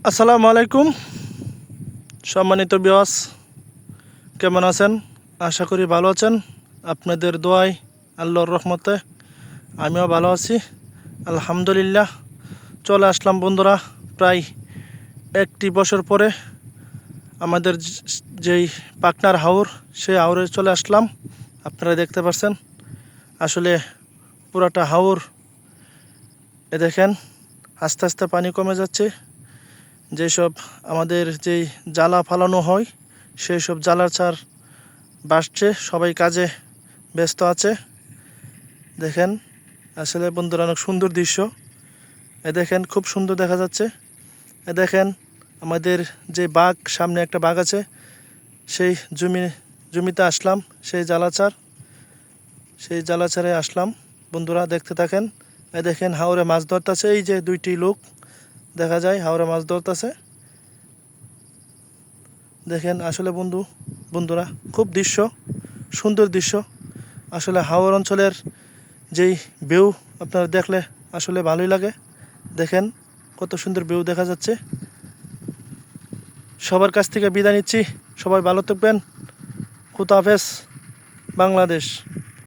আসসালামু আলাইকুম সম্মানিত ভিউয়ার্স, কেমন আছেন? আশা করি ভালো আছেন। আপনাদের দোয়ায়, আল্লাহর রহমতে আমিও ভালো আছি, আলহামদুলিল্লাহ। চলে আসলাম বন্ধুরা, প্রায় 1 বছর পরে আমাদের যেই পাকনার হাওর, সেই হাওরে চলে আসলাম। আপনারা দেখতে পাচ্ছেন আসলে পুরাটা হাওর। দেখেন আস্তে আস্তে পানি কমে যাচ্ছে। যেসব আমাদের যেই জ্বালা ফালানো হয়, সেই সব জ্বালার চার বাসছে, সবাই কাজে ব্যস্ত আছে। দেখেন আসলে বন্ধুরা অনেক সুন্দর দৃশ্য। দেখেন খুব সুন্দর দেখা যাচ্ছে। দেখেন আমাদের যে বাঘ, সামনে একটা বাঘ আছে, সেই জমিতে আসলাম, সেই জ্বালাচারে আসলাম। বন্ধুরা দেখতে থাকেন। দেখেন হাওরে মাছ ধরতেছে, এই যে 2টি লোক দেখা যায় হাওরে মাছ ধরতেছে। দেখেন আসলে বন্ধুরা খুব সুন্দর দৃশ্য। আসলে হাওর অঞ্চলের যেই ভিউ আপনারা দেখলে আসলে ভালোই লাগে। দেখেন কত সুন্দর ভিউ দেখা যাচ্ছে। সবার কাছ থেকে বিদায় নিচ্ছি। সবাই ভালো থাকবেন। খুদা হাফেজ। বাংলাদেশ।